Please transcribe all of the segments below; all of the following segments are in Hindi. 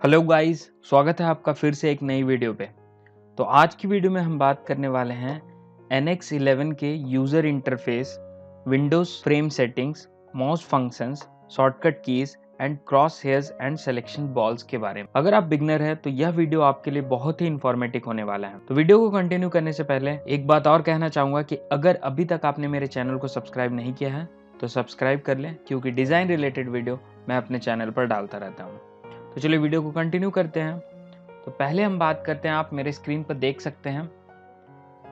हेलो गाइस, स्वागत है आपका फिर से एक नई वीडियो पे। तो आज की वीडियो में हम बात करने वाले हैं NX 11 के user interface, Windows frame settings, mouse functions, shortcut keys and cross hairs and selection balls के बारे में। अगर आप बिगनर हैं तो यह वीडियो आपके लिए बहुत ही इन्फॉर्मेटिव होने वाला है। तो वीडियो को कंटिन्यू करने से पहले एक बात और कहना चाहूँगा कि अगर अभी तक आपने मेरे चैनल को सब्सक्राइब नहीं किया है तो सब्सक्राइब कर लें, क्योंकि डिज़ाइन रिलेटेड वीडियो मैं अपने चैनल पर डालता रहता हूँ। तो चलिए वीडियो को कंटिन्यू करते हैं। तो पहले हम बात करते हैं, आप मेरे स्क्रीन पर देख सकते हैं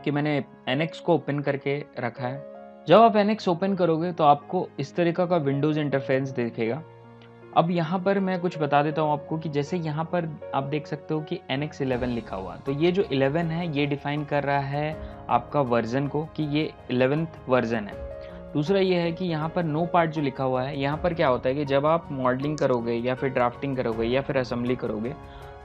कि मैंने NX को ओपन करके रखा है। जब आप NX ओपन करोगे तो आपको इस तरीका का विंडोज़ इंटरफेस दिखेगा। अब यहाँ पर मैं कुछ बता देता हूँ आपको कि जैसे यहाँ पर आप देख सकते हो कि NX 11 लिखा हुआ, तो ये जो 11 है ये डिफाइन कर रहा है आपका वर्जन को कि ये 11th वर्जन है। दूसरा ये है कि यहाँ पर नो पार्ट जो लिखा हुआ है, यहाँ पर क्या होता है कि जब आप मॉडलिंग करोगे या फिर ड्राफ्टिंग करोगे या फिर असेंबली करोगे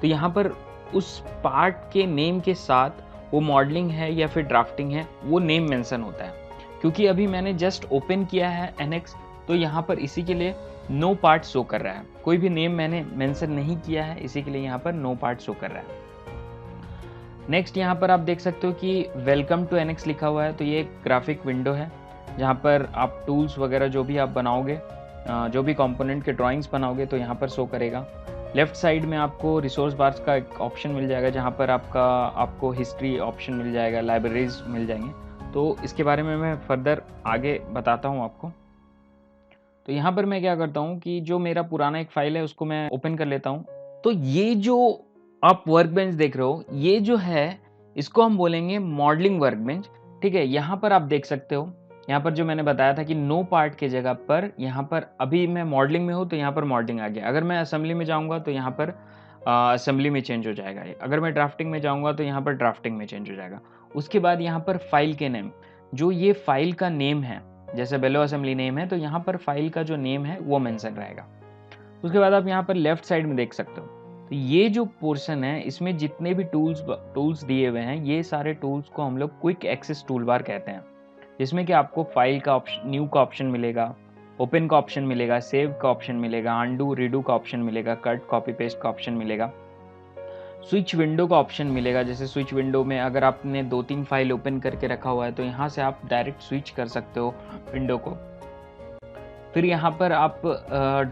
तो यहाँ पर उस पार्ट के नेम के साथ वो मॉडलिंग है या फिर ड्राफ्टिंग है वो नेम मेंशन होता है। क्योंकि अभी मैंने जस्ट ओपन किया है NX, तो यहाँ पर इसी के लिए नो पार्ट शो कर रहा है, कोई भी नेम मैंने मेंशन नहीं किया है, इसी के लिए यहाँ पर नो पार्ट शो कर रहा है। नेक्स्ट यहाँ पर आप देख सकते हो कि वेलकम टू NX लिखा हुआ है, तो ये एक ग्राफिक विंडो है जहाँ पर आप टूल्स वगैरह जो भी आप बनाओगे, जो भी कंपोनेंट के ड्राइंग्स बनाओगे तो यहाँ पर शो करेगा। लेफ्ट साइड में आपको रिसोर्स बार्स का एक ऑप्शन मिल जाएगा जहाँ पर आपको हिस्ट्री ऑप्शन मिल जाएगा, लाइब्रेरीज मिल जाएंगे। तो इसके बारे में मैं फर्दर आगे बताता हूँ आपको। तो यहाँ पर मैं क्या करता हूँ कि जो मेरा पुराना एक फाइल है उसको मैं ओपन कर लेता हूँ। तो ये जो आप वर्क बेंच देख रहे हो, ये जो है इसको हम बोलेंगे मॉडलिंग वर्क बेंच। ठीक है, यहाँ पर आप देख सकते हो, यहाँ पर जो मैंने बताया था कि नो पार्ट के जगह पर यहाँ पर अभी मैं मॉडलिंग में हूँ तो यहाँ पर मॉडलिंग आ गया। अगर मैं असेंबली में जाऊँगा तो यहाँ पर असेंबली में चेंज हो जाएगा। अगर मैं ड्राफ्टिंग में जाऊँगा तो यहाँ पर ड्राफ्टिंग में चेंज हो जाएगा। उसके बाद यहाँ पर फाइल के नेम, जो ये फाइल का नेम है, जैसे बेलो असेंबली नेम है तो यहाँ पर फाइल का जो नेम है वो मेंशन रहेगा। उसके बाद आप यहाँ पर लेफ्ट साइड में देख सकते हो, तो ये जो पोर्शन है इसमें जितने भी टूल्स दिए हुए हैं, ये सारे टूल्स को हम लोग क्विक एक्सेस टूल बार कहते हैं, जिसमें कि आपको फाइल का ऑप्शन, न्यू का ऑप्शन मिलेगा, ओपन का ऑप्शन मिलेगा, सेव का ऑप्शन मिलेगा, अनडू रीडू का ऑप्शन मिलेगा, कट कॉपी पेस्ट का ऑप्शन मिलेगा, स्विच विंडो का ऑप्शन मिलेगा। जैसे स्विच विंडो में अगर आपने 2-3 फाइल ओपन करके रखा हुआ है तो यहाँ से आप डायरेक्ट स्विच कर सकते हो विंडो को। फिर यहाँ पर आप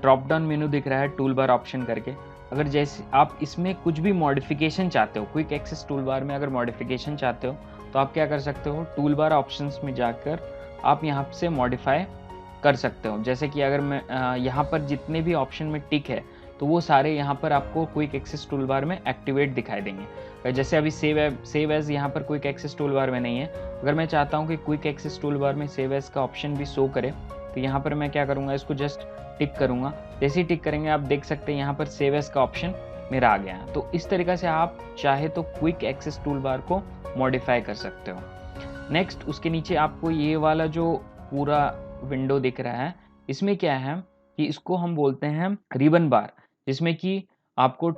ड्रॉप डाउन मेनू दिख रहा है टूल बार ऑप्शन करके। अगर जैसे आप इसमें कुछ भी मॉडिफिकेशन चाहते हो, क्विक एक्सेस टूल बार में अगर मॉडिफिकेशन चाहते हो तो आप क्या कर सकते हो, टूल बार ऑप्शंस में जाकर आप यहाँ से मॉडिफाई कर सकते हो। जैसे कि अगर मैं यहाँ पर जितने भी ऑप्शन में टिक है तो वो सारे यहाँ पर आपको क्विक एक्सेस टूल बार में एक्टिवेट दिखाई देंगे। जैसे अभी सेव एज यहाँ पर क्विक एक्सेस टूल बार में नहीं है, अगर मैं चाहता हूँ कि क्विक एक्सेस टूल बार में सेव एज का ऑप्शन भी शो करे तो यहाँ पर मैं क्या करूँगा, इसको जस्ट टिक करूँगा। जैसे ही टिक करेंगे आप देख सकते हैं यहाँ पर सेव एज का ऑप्शन मेरा आ गया है। तो इस तरीक़ा से आप चाहे तो क्विक एक्सेस टूल बार को मॉडिफाई कर सकते हो। नेक्स्ट उसके नीचे आपको ये वाला जो पूरा विंडो दिख रहा है, इसमें क्या है कि इसको हम बोलते हैं रिबन बार, जिसमें कि आपको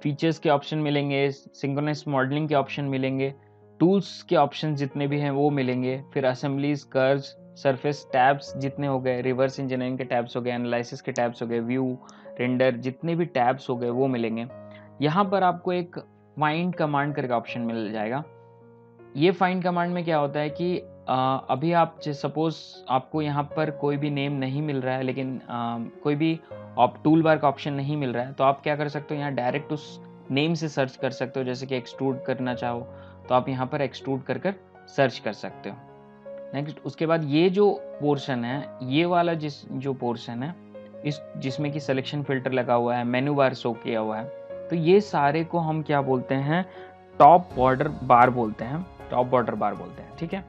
फीचर्स के ऑप्शन मिलेंगे, सिंक्रोनस मॉडलिंग के ऑप्शन मिलेंगे, टूल्स के ऑप्शन जितने भी हैं वो मिलेंगे, फिर असेंबलीज, कर्व्स, सरफेस टैब्स जितने हो गए, रिवर्स इंजीनियरिंग के टैब्स हो गए, एनालिसिस के टैब्स हो गए, व्यू, रेंडर, जितने भी टैब्स हो गए वो मिलेंगे। यहाँ पर आपको एक फाइंड कमांड करके ऑप्शन मिल जाएगा। ये फाइंड कमांड में क्या होता है कि अभी आप सपोज आपको यहाँ पर कोई भी नेम नहीं मिल रहा है, लेकिन कोई भी टूल बार का ऑप्शन नहीं मिल रहा है, तो आप क्या कर सकते हो, यहाँ डायरेक्ट उस नेम से सर्च कर सकते हो। जैसे कि एक्सट्रूड करना चाहो तो आप यहाँ पर एक्सट्रूड कर सर्च कर सकते हो। नेक्स्ट उसके बाद ये जो पोर्शन है, ये वाला जो पोर्शन है जिसमें कि सिलेक्शन फिल्टर लगा हुआ है, मेनू बार शो किया हुआ है, तो ये सारे को हम क्या बोलते हैं, टॉप बॉर्डर बार बोलते हैं, टॉप बॉर्डर बार बोलते हैं। ठीक है,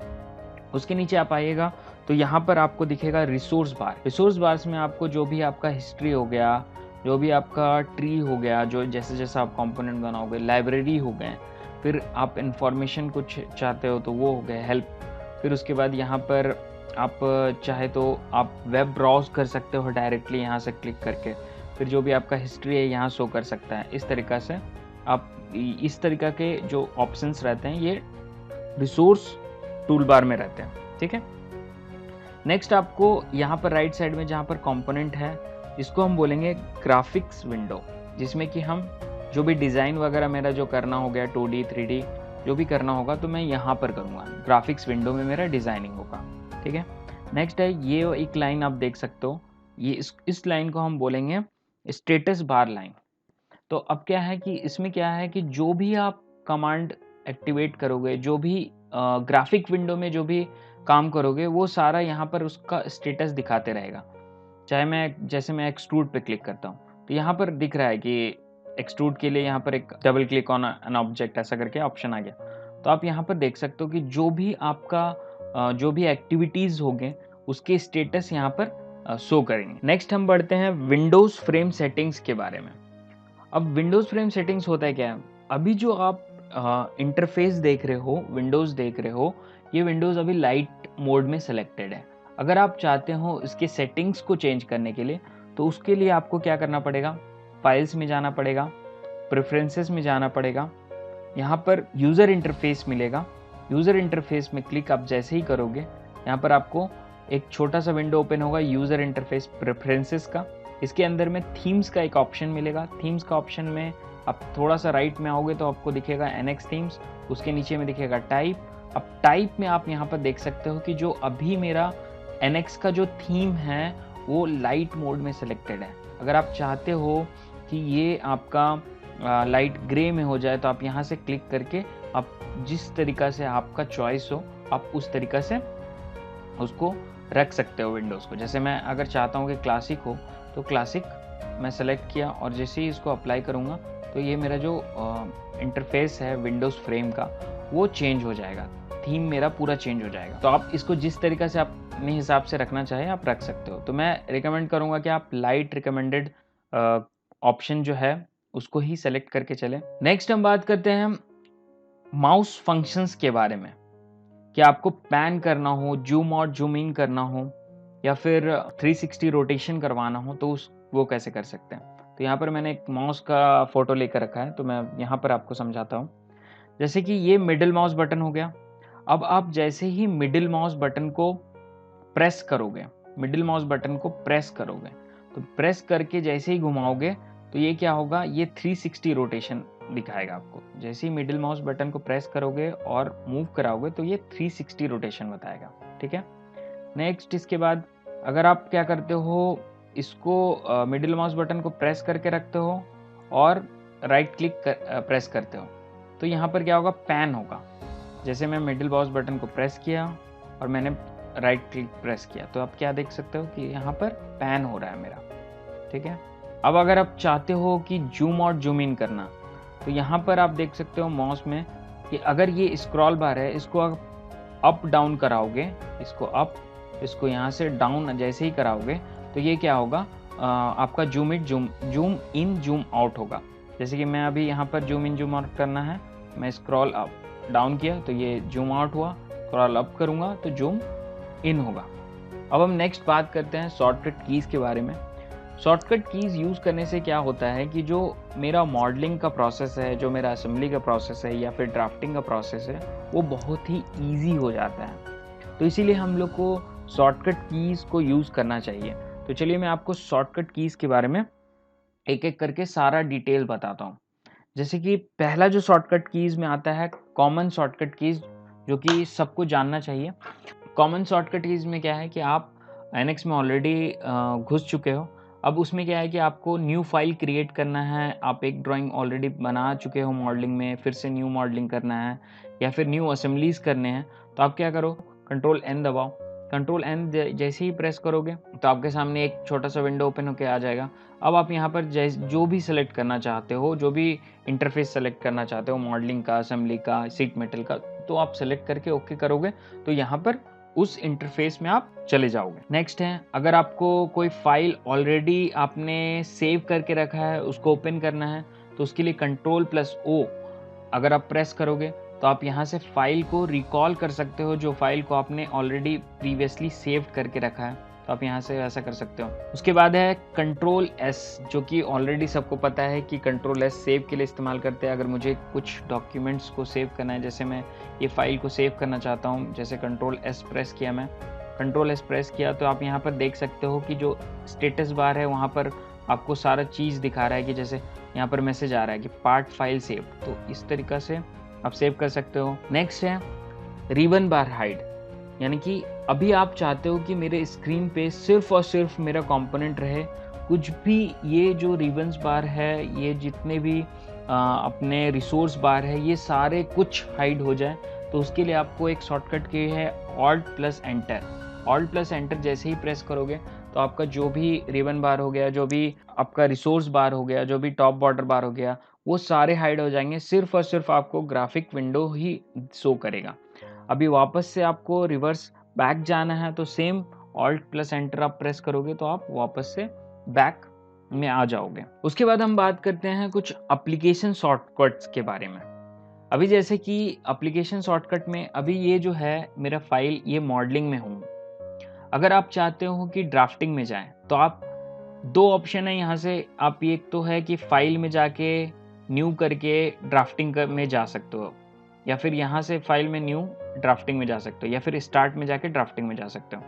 उसके नीचे आप आइएगा तो यहाँ पर आपको दिखेगा रिसोर्स बार। रिसोर्स बार्स में आपको जो भी आपका हिस्ट्री हो गया, जो भी आपका ट्री हो गया, जो जैसे जैसे आप कंपोनेंट बनाओगे, लाइब्रेरी हो गए, फिर आप इंफॉर्मेशन कुछ चाहते हो तो वो हो गए, हेल्प। फिर उसके बाद यहाँ पर आप चाहे तो आप वेब ब्राउज कर सकते हो डायरेक्टली यहाँ से क्लिक करके, फिर जो भी आपका हिस्ट्री है यहाँ शो कर सकता है। इस तरीक़ा से आप इस तरीक़ा के जो ऑप्शंस रहते हैं ये रिसोर्स टूल बार में रहते हैं। ठीक है, नेक्स्ट आपको यहाँ पर राइट साइड में जहाँ पर कंपोनेंट है, इसको हम बोलेंगे ग्राफिक्स विंडो, जिसमें कि हम जो भी डिज़ाइन वगैरह मेरा जो करना हो गया 2D 3D जो भी करना होगा तो मैं यहाँ पर करूँगा। ग्राफिक्स विंडो में मेरा डिज़ाइनिंग होगा, ठीक है। नेक्स्ट है ये एक लाइन आप देख सकते हो, ये इस लाइन को हम बोलेंगे स्टेटस बार लाइन। तो अब क्या है कि इसमें क्या है कि जो भी आप कमांड एक्टिवेट करोगे, जो भी ग्राफिक विंडो में जो भी काम करोगे, वो सारा यहाँ पर उसका स्टेटस दिखाते रहेगा। चाहे जैसे मैं एक्सट्रूड पे क्लिक करता हूँ तो यहाँ पर दिख रहा है कि एक्सट्रूड के लिए यहाँ पर एक double click on an object ऐसा करके ऑप्शन आ गया। तो आप यहाँ पर देख सकते हो कि जो भी आपका जो भी एक्टिविटीज होंगे उसके स्टेटस यहाँ पर शो करेंगे। नेक्स्ट हम बढ़ते हैं विंडोज फ्रेम सेटिंग्स के बारे में। अब विंडोज फ्रेम सेटिंग्स होता है क्या है, अभी जो आप इंटरफेस देख रहे हो, विंडोज देख रहे हो, ये विंडोज अभी लाइट मोड में सेलेक्टेड है। अगर आप चाहते हो इसके सेटिंग्स को चेंज करने के लिए तो उसके लिए आपको क्या करना पड़ेगा, फाइल्स में जाना पड़ेगा, प्रेफरेंसेस में जाना पड़ेगा, यहाँ पर यूज़र इंटरफेस मिलेगा। यूज़र इंटरफेस में क्लिक आप जैसे ही करोगे यहाँ पर आपको एक छोटा सा विंडो ओपन होगा यूज़र इंटरफेस प्रेफरेंसेस का। इसके अंदर में थीम्स का एक ऑप्शन मिलेगा। थीम्स का ऑप्शन में आप थोड़ा सा राइट में आओगे तो आपको दिखेगा NX थीम्स, उसके नीचे में दिखेगा टाइप। अब टाइप में आप यहाँ पर देख सकते हो कि जो अभी मेरा NX का जो थीम है वो लाइट मोड में सिलेक्टेड है। अगर आप चाहते हो कि ये आपका लाइट ग्रे में हो जाए तो आप यहाँ से क्लिक करके आप जिस तरीका से आपका चॉइस हो आप उस तरीका से उसको रख सकते हो विंडोज़ को। जैसे मैं अगर चाहता हूँ कि क्लासिक हो तो क्लासिक मैं सेलेक्ट किया और जैसे ही इसको अप्लाई करूँगा तो ये मेरा जो इंटरफेस है विंडोज़ फ्रेम का वो चेंज हो जाएगा, थीम मेरा पूरा चेंज हो जाएगा। तो आप इसको जिस तरीका से आप अपने हिसाब से रखना चाहे आप रख सकते हो। तो मैं रिकमेंड करूँगा कि आप लाइट रिकमेंडेड ऑप्शन जो है उसको ही सेलेक्ट करके चलें। नेक्स्ट हम बात करते हैं माउस फंक्शंस के बारे में, कि आपको पैन करना हो, जूम आउट जूम इन करना हो या फिर 360 रोटेशन करवाना हो तो वो कैसे कर सकते हैं। तो यहाँ पर मैंने एक माउस का फोटो लेकर रखा है तो मैं यहाँ पर आपको समझाता हूँ। जैसे कि ये मिडिल माउस बटन हो गया। अब आप जैसे ही मिडिल माउस बटन को प्रेस करोगे, मिडिल माउस बटन को प्रेस करोगे तो प्रेस करके जैसे ही घुमाओगे तो ये क्या होगा, ये 360 रोटेशन दिखाएगा आपको। जैसे ही मिडिल माउस बटन को प्रेस करोगे और मूव कराओगे तो ये 360 रोटेशन बताएगा, ठीक है। नेक्स्ट इसके बाद अगर आप क्या करते हो, इसको मिडिल माउस बटन को प्रेस करके रखते हो और राइट क्लिक प्रेस करते हो तो यहाँ पर क्या होगा, पैन होगा। जैसे मैं मिडिल माउस बटन को प्रेस किया और मैंने राइट क्लिक प्रेस किया तो आप क्या देख सकते हो कि यहाँ पर पैन हो रहा है मेरा, ठीक है। अब अगर आप चाहते हो कि जूम आउट जूम इन करना तो यहाँ पर आप देख सकते हो माउस में कि अगर ये स्क्रॉल बार है इसको आप अप डाउन कराओगे, इसको अप, इसको यहाँ से डाउन जैसे ही कराओगे तो ये क्या होगा, आपका जूम इन जूम आउट होगा। जैसे कि मैं अभी यहाँ पर जूम इन जूम आउट करना है, मैं स्क्रॉल अप डाउन किया तो ये जूम आउट हुआ, स्क्रॉल अप करूँगा तो जूम इन होगा। अब हम नेक्स्ट बात करते हैं शॉर्टकट कीज़ के बारे में। शॉर्टकट कीज़ यूज़ करने से क्या होता है कि जो मेरा मॉडलिंग का प्रोसेस है, जो मेरा असेंबली का प्रोसेस है या फिर ड्राफ्टिंग का प्रोसेस है वो बहुत ही ईजी हो जाता है। तो इसीलिए हम लोग को शॉर्टकट कीज़ को यूज़ करना चाहिए। तो चलिए मैं आपको शॉर्टकट कीज़ के बारे में एक एक करके सारा डिटेल बताता हूँ। जैसे कि पहला जो शॉर्टकट कीज़ में आता है कॉमन शॉर्टकट कीज़, जो कि सबको जानना चाहिए। कॉमन शॉर्टकट कीज़ में क्या है कि आप NX में ऑलरेडी घुस चुके हो। अब उसमें क्या है कि आपको न्यू फाइल क्रिएट करना है, आप एक ड्राइंग ऑलरेडी बना चुके हो मॉडलिंग में, फिर से न्यू मॉडलिंग करना है या फिर न्यू असेंबलीज करने हैं तो आप क्या करो, कंट्रोल N दबाओ। कंट्रोल N जैसे ही प्रेस करोगे तो आपके सामने एक छोटा सा विंडो ओपन होकर आ जाएगा। अब आप यहाँ पर जो भी सेलेक्ट करना चाहते हो, जो भी इंटरफेस सेलेक्ट करना चाहते हो, मॉडलिंग का, असेंबली का, सीट मेटल का, तो आप सेलेक्ट करके ओके करोगे तो यहाँ पर उस इंटरफेस में आप चले जाओगे। नेक्स्ट है, अगर आपको कोई फाइल ऑलरेडी आपने सेव करके रखा है उसको ओपन करना है तो उसके लिए कंट्रोल+O अगर आप प्रेस करोगे तो आप यहाँ से फाइल को रिकॉल कर सकते हो, जो फाइल को आपने ऑलरेडी प्रीवियसली सेव करके रखा है तो आप यहाँ से ऐसा कर सकते हो। उसके बाद है कंट्रोल+S, जो कि ऑलरेडी सबको पता है कि कंट्रोल+S सेव के लिए इस्तेमाल करते हैं। अगर मुझे कुछ डॉक्यूमेंट्स को सेव करना है, जैसे मैं ये फाइल को सेव करना चाहता हूँ, जैसे कंट्रोल+S प्रेस किया, मैं कंट्रोल+S प्रेस किया तो आप यहाँ पर देख सकते हो कि जो स्टेटस बार है वहाँ पर आपको सारा चीज़ दिखा रहा है कि जैसे यहाँ पर मैसेज आ रहा है कि पार्ट फाइल सेव, तो इस तरीक़ा से आप सेव कर सकते हो। नेक्स्ट है रिबन बार हाइड, यानी कि अभी आप चाहते हो कि मेरे स्क्रीन पे सिर्फ और सिर्फ मेरा कंपोनेंट रहे, कुछ भी ये जो रिबन्स बार है, ये जितने भी अपने रिसोर्स बार है, ये सारे कुछ हाइड हो जाए। तो उसके लिए आपको एक शॉर्टकट की है Alt+Enter। Alt+Enter जैसे ही प्रेस करोगे तो आपका जो भी रिबन बार हो गया, जो भी आपका रिसोर्स बार हो गया, जो भी टॉप बॉर्डर बार हो गया, वो सारे हाइड हो जाएंगे। सिर्फ और सिर्फ आपको ग्राफिक विंडो ही शो करेगा। अभी वापस से आपको रिवर्स बैक जाना है तो सेम Alt+Enter आप प्रेस करोगे तो आप वापस से बैक में आ जाओगे। उसके बाद हम बात करते हैं कुछ एप्लीकेशन शॉर्टकट्स के बारे में। अभी जैसे कि एप्लीकेशन शॉर्टकट में अभी ये जो है मेरा फाइल ये मॉडलिंग में हूँ। अगर आप चाहते हो कि ड्राफ्टिंग में जाएं तो आप दो ऑप्शन है यहाँ से। आप एक तो है कि फाइल में जाके न्यू करके ड्राफ्टिंग में जा सकते हो, या फिर यहाँ से फाइल में न्यू ड्राफ्टिंग में जा सकते हो, या फिर स्टार्ट में जाके ड्राफ्टिंग में जा सकते हो।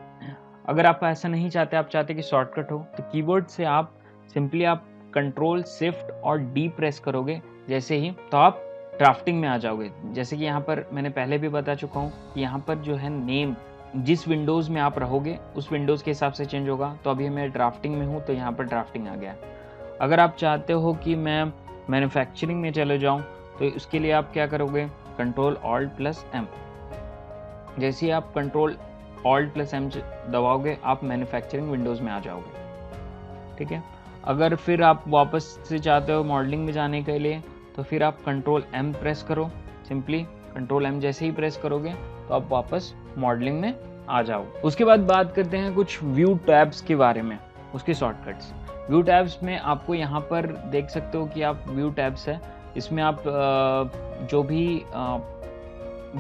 अगर आप ऐसा नहीं चाहते, आप चाहते कि शॉर्टकट हो, तो कीबोर्ड से आप सिंपली आप कंट्रोल शिफ्ट और डी प्रेस करोगे जैसे ही, तो आप ड्राफ्टिंग में आ जाओगे। जैसे कि यहाँ पर मैंने पहले भी बता चुका हूँ कि यहाँ पर जो है नेम जिस विंडोज़ में आप रहोगे उस विंडोज़ के हिसाब से चेंज होगा। तो अभी मैं ड्राफ्टिंग में हूँ तो यहाँ पर ड्राफ्टिंग आ गया। अगर आप चाहते हो कि मैं मैन्युफैक्चरिंग में चले जाऊँ तो उसके लिए आप क्या करोगे, Ctrl+Alt+M। जैसे ही आप Ctrl+Alt+M दबाओगे आप मैन्युफैक्चरिंग विंडोज़ में आ जाओगे। ठीक है। अगर फिर आप वापस से चाहते हो मॉडलिंग में जाने के लिए तो फिर आप Ctrl+M प्रेस करो। सिंपली Ctrl+M जैसे ही प्रेस करोगे तो आप वापस मॉडलिंग में आ जाओ। उसके बाद बात करते हैं कुछ व्यू टैब्स के बारे में, उसके शॉर्टकट्स। व्यू टैब्स में आपको यहाँ पर देख सकते हो कि आप व्यू टैब्स है, इसमें आप जो भी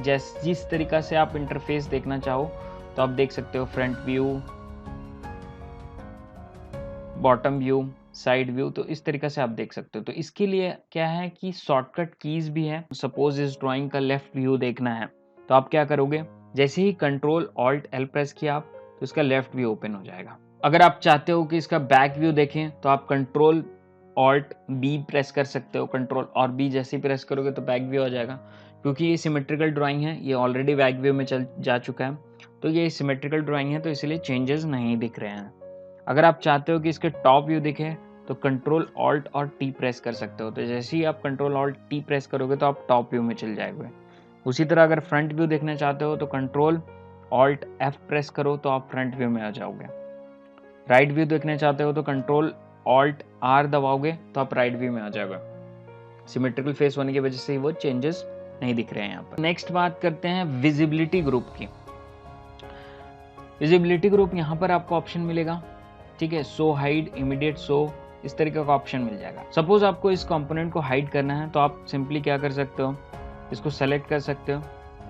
जिस तरीक़ा से आप इंटरफेस देखना चाहो तो आप देख सकते हो। Front view, bottom view, side view, तो इस तरीक़े से आप देख सकते हो। तो इसके लिए क्या है कि शॉर्टकट कीज़ भी है। सपोज इस ड्राइंग का लेफ्ट व्यू देखना है तो आप क्या करोगे, जैसे ही Ctrl+Alt+L प्रेस किया आप तो इसका लेफ्ट व्यू ओपन हो जाएगा। अगर आप चाहते हो कि इसका बैक व्यू देखें तो आप Ctrl+Alt+B प्रेस कर सकते हो। Ctrl और B जैसे ही प्रेस करोगे तो बैक व्यू आ जाएगा। क्योंकि ये सिमेट्रिकल ड्राइंग है, ये ऑलरेडी बैक व्यू में जा चुका है, तो ये सिमेट्रिकल ड्राइंग है तो इसलिए चेंजेस नहीं दिख रहे हैं। अगर आप चाहते हो कि इसके टॉप व्यू दिखे तो Ctrl+Alt और T प्रेस कर सकते हो। तो जैसे ही आप Ctrl+Alt+T प्रेस करोगे तो आप टॉप व्यू में चल जाओगे। उसी तरह अगर फ्रंट व्यू देखना चाहते हो तो Ctrl+Alt+F प्रेस करो तो आप फ्रंट व्यू में आ जाओगे। राइट व्यू देखना चाहते हो तो Ctrl+Alt+R दबाओगे तो आप राइट व्यू में आ जाओगे। सिमेट्रिकल फेस होने की वजह से वो चेंजेस नहीं दिख रहे हैं यहाँ पर। नेक्स्ट बात करते हैं विजिबिलिटी ग्रुप की। विजिबिलिटी ग्रुप यहाँ पर आपको ऑप्शन मिलेगा, ठीक है, शो हाइड, इमीडिएट शो, इस तरीके का ऑप्शन मिल जाएगा। सपोज आपको इस कंपोनेंट को हाइड करना है तो आप सिंपली क्या कर सकते हो, इसको सेलेक्ट कर सकते हो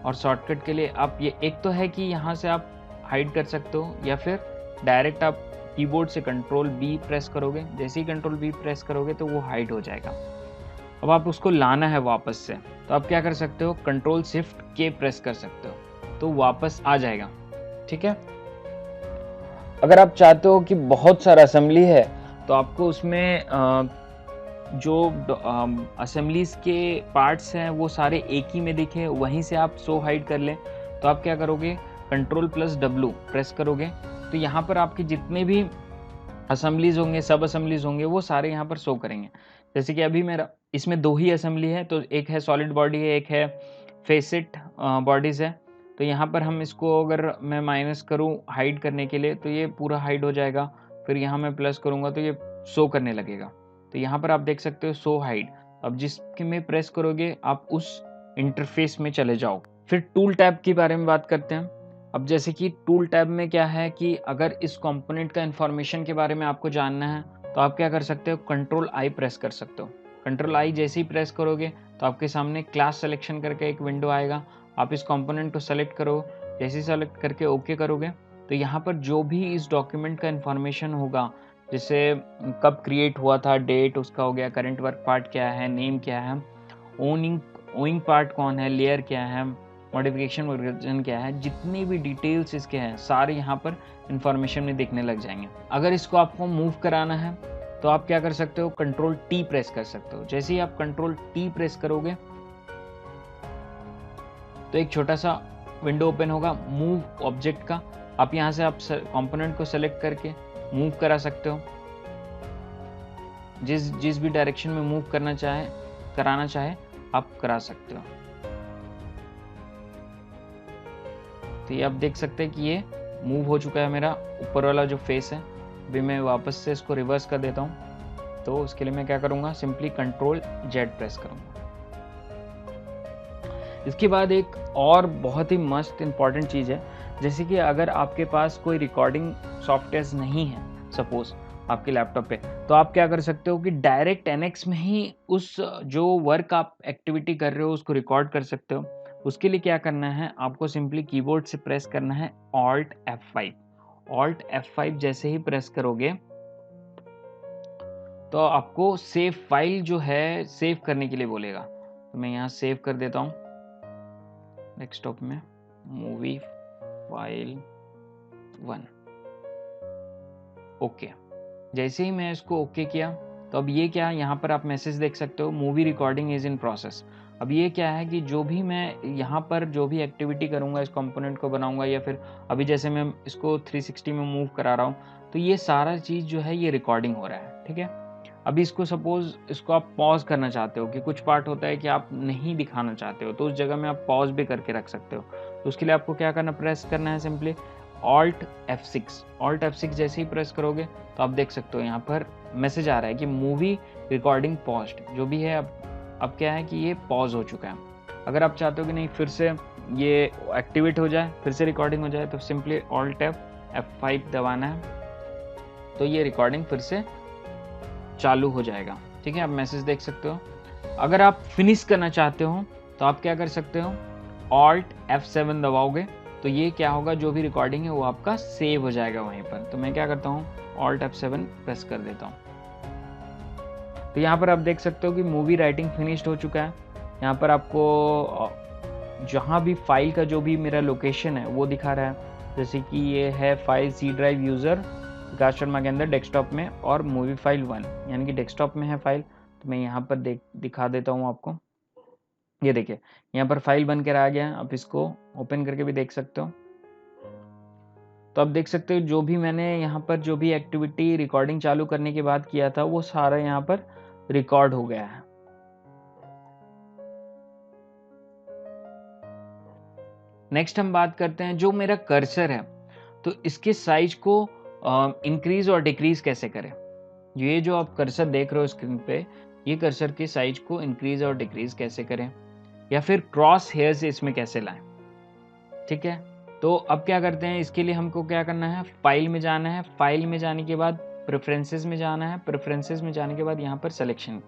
और शॉर्टकट के लिए आप ये एक तो है कि यहाँ से आप हाइड कर सकते हो, या फिर डायरेक्ट आप कीबोर्ड से Ctrl+B प्रेस करोगे। जैसे ही Ctrl+B प्रेस करोगे तो वो हाइड हो जाएगा। अब आप उसको लाना है वापस से तो आप क्या कर सकते हो, Ctrl+Shift+K प्रेस कर सकते हो तो वापस आ जाएगा। ठीक है। अगर आप चाहते हो कि बहुत सारा असेंबली है तो आपको उसमें जो असेंबलीज के पार्ट्स हैं वो सारे एक ही में दिखे, वहीं से आप शो हाइड कर लें तो आप क्या करोगे, Ctrl+W प्रेस करोगे तो यहाँ पर आपके जितने भी असेंबलीज होंगे, सब असेंबलीज होंगे, वो सारे यहाँ पर शो करेंगे। जैसे कि अभी मेरा इसमें दो ही असेंबली है, तो एक है सॉलिड बॉडी है, एक है फेसेट बॉडीज़ है। तो यहाँ पर हम इसको अगर मैं माइनस करूँ हाइड करने के लिए तो ये पूरा हाइड हो जाएगा। फिर यहाँ मैं प्लस करूँगा तो ये शो करने लगेगा। तो यहाँ पर आप देख सकते हो शो हाइड। अब जिसके में प्रेस करोगे आप उस इंटरफेस में चले जाओ। फिर टूल टैब के बारे में बात करते हैं। अब जैसे कि टूल टैब में क्या है कि अगर इस कंपोनेंट का इंफॉर्मेशन के बारे में आपको जानना है तो आप क्या कर सकते हो, Ctrl+I प्रेस कर सकते हो। Ctrl+I जैसे ही प्रेस करोगे तो आपके सामने क्लास सिलेक्शन करके एक विंडो आएगा। आप इस कंपोनेंट को सेलेक्ट करो, जैसे ही सेलेक्ट करके ओके करोगे तो यहाँ पर जो भी इस डॉक्यूमेंट का इंफॉर्मेशन होगा, जैसे कब क्रिएट हुआ था, डेट उसका हो गया, करंट वर्क पार्ट क्या है, नेम क्या है, ओइंग पार्ट कौन है, लेयर क्या है, मॉडिफिकेशन वर्जन क्या है, जितनी भी डिटेल्स इसके हैं सारे यहाँ पर इंफॉर्मेशन में दिखने लग जाएंगे। अगर इसको आपको मूव कराना है तो आप क्या कर सकते हो, कंट्रोल टी प्रेस कर सकते हो। जैसे ही आप कंट्रोल टी प्रेस करोगे तो एक छोटा सा विंडो ओपन होगा मूव ऑब्जेक्ट का। आप यहाँ से आप कंपोनेंट को सेलेक्ट करके मूव करा सकते हो, जिस भी डायरेक्शन में मूव कराना चाहे आप करा सकते हो। तो ये आप देख सकते हैं कि ये मूव हो चुका है मेरा ऊपर वाला जो फेस है। अभी मैं वापस से इसको रिवर्स कर देता हूँ। तो उसके लिए मैं क्या करूँगा, सिंपली कंट्रोल जेड प्रेस करूँगा। इसके बाद एक और बहुत ही मस्त इंपॉर्टेंट चीज़ है, जैसे कि अगर आपके पास कोई रिकॉर्डिंग सॉफ्टवेयर नहीं है सपोज आपके लैपटॉप पे, तो आप क्या कर सकते हो कि डायरेक्ट NX में ही उस जो वर्क आप एक्टिविटी कर रहे हो उसको रिकॉर्ड कर सकते हो। उसके लिए क्या करना है, आपको सिंपली कीबोर्ड से प्रेस करना है Alt F5। Alt F5 जैसे ही प्रेस करोगे तो आपको सेव फाइल जो है सेव करने के लिए बोलेगा। तो मैं यहाँ सेव कर देता हूँ डेस्कटॉप में, मूवी फाइल 1। ओके, जैसे ही मैं इसको ओके किया तो अब ये क्या, यहाँ पर आप मैसेज देख सकते हो, movie recording is in process. अब ये क्या है कि जो भी मैं यहाँ पर जो भी एक्टिविटी करूँगा, इस कंपोनेंट को बनाऊँगा, या फिर अभी जैसे मैं इसको 360 में मूव करा रहा हूँ, तो ये सारा चीज़ जो है ये रिकॉर्डिंग हो रहा है। ठीक है, अभी इसको सपोज इसको आप पॉज करना चाहते हो कि कुछ पार्ट होता है कि आप नहीं दिखाना चाहते हो, तो उस जगह में आप पॉज भी करके रख सकते हो। तो उसके लिए आपको क्या करना, प्रेस करना है simply Alt F6। Alt F6 जैसे ही प्रेस करोगे तो आप देख सकते हो यहाँ पर मैसेज आ रहा है कि मूवी रिकॉर्डिंग पॉज्ड, जो भी है अब क्या है कि ये पॉज हो चुका है। अगर आप चाहते हो कि नहीं फिर से ये एक्टिवेट हो जाए, फिर से रिकॉर्डिंग हो जाए, तो सिंपली Alt F5 दबाना है, तो ये रिकॉर्डिंग फिर से चालू हो जाएगा। ठीक है, आप मैसेज देख सकते हो। अगर आप फिनिश करना चाहते हो तो आप क्या कर सकते हो, Alt F7 दबाओगे तो ये क्या होगा, जो भी रिकॉर्डिंग है वो आपका सेव हो जाएगा वहीं पर। तो मैं क्या करता हूँ, Alt F7 प्रेस कर देता हूँ। तो यहाँ पर आप देख सकते हो कि मूवी राइटिंग फिनिश्ड हो चुका है। यहाँ पर आपको जहाँ भी फाइल का जो भी मेरा लोकेशन है वो दिखा रहा है, जैसे कि ये है फाइल C ड्राइव यूज़र विकास शर्मा के अंदर डेस्कटॉप में, और मूवी फाइल 1 यानी कि डेस्कटॉप में है फाइल। तो मैं यहाँ पर दिखा देता हूँ आपको। ये देखिए यहाँ पर फाइल बन कर आ गया है, आप इसको ओपन करके भी देख सकते हो। तो आप देख सकते हो जो भी मैंने यहाँ पर जो भी एक्टिविटी रिकॉर्डिंग चालू करने के बाद किया था वो सारा यहाँ पर रिकॉर्ड हो गया है। नेक्स्ट हम बात करते हैं जो मेरा कर्सर है, तो इसके साइज को इंक्रीज और डिक्रीज कैसे करें। ये जो आप कर्सर देख रहे हो स्क्रीन पे, ये कर्सर के साइज को इंक्रीज और डिक्रीज कैसे करें, या फिर क्रॉस हेयर्स इसमें कैसे लाएं। ठीक है, तो अब क्या करते हैं, इसके लिए हमको क्या करना है, फाइल में जाना है, फाइल में जाने के बाद प्रेफरेंसेस में जाना है, प्रेफरेंसेस में जाने के बाद यहाँ पर सिलेक्शन।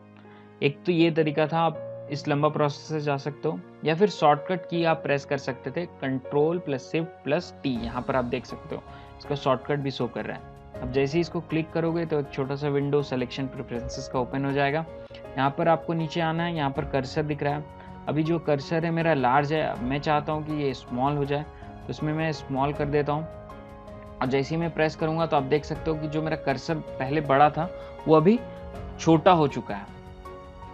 एक तो ये तरीका था, आप इस लंबा प्रोसेस से जा सकते हो, या फिर शॉर्टकट की आप प्रेस कर सकते थे, control plus shift plus T. यहाँ पर आप देख सकते हो इसका शॉर्टकट भी शो कर रहा है। अब जैसे ही इसको क्लिक करोगे तो एक छोटा सा विंडो सिलेक्शन प्रेफरेंसेस का ओपन हो जाएगा। यहाँ पर आपको नीचे आना है, यहाँ पर कर्सर दिख रहा है। अभी जो कर्सर है मेरा लार्ज है, मैं चाहता हूँ कि ये स्मॉल हो जाए, तो इसमें मैं स्मॉल कर देता हूँ। और जैसे ही मैं प्रेस करूँगा तो आप देख सकते हो कि जो मेरा कर्सर पहले बड़ा था वो अभी छोटा हो चुका है।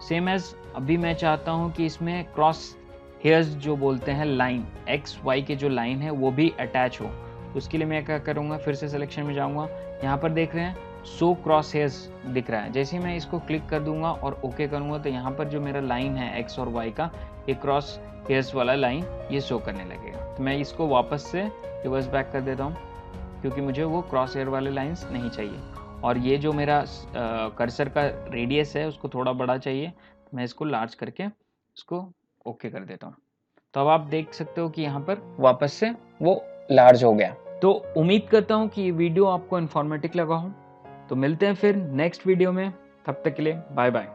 सेम एज अभी मैं चाहता हूँ कि इसमें क्रॉस हेयर्स जो बोलते हैं लाइन, XY के जो लाइन है वो भी अटैच हो। तो उसके लिए मैं क्या करूँगा, फिर से सिलेक्शन में जाऊँगा, यहाँ पर देख रहे हैं शो क्रॉस हेयर्स दिख रहा है। जैसे ही मैं इसको क्लिक कर दूंगा और ओके करूँगा तो यहाँ पर जो मेरा लाइन है X और Y का, ये क्रॉस हेयर्स वाला लाइन ये शो करने लगेगा। तो मैं इसको वापस से रिवर्स बैक कर देता हूँ, क्योंकि मुझे वो क्रॉस हेयर वाले लाइंस नहीं चाहिए। और ये जो मेरा कर्सर का रेडियस है उसको थोड़ा बड़ा चाहिए, तो मैं इसको लार्ज करके इसको ओके कर देता हूँ। तो अब आप देख सकते हो कि यहाँ पर वापस से वो लार्ज हो गया। तो उम्मीद करता हूँ कि ये वीडियो आपको इन्फॉर्मेटिव लगा हो। तो मिलते हैं फिर नेक्स्ट वीडियो में, तब तक के लिए बाय बाय।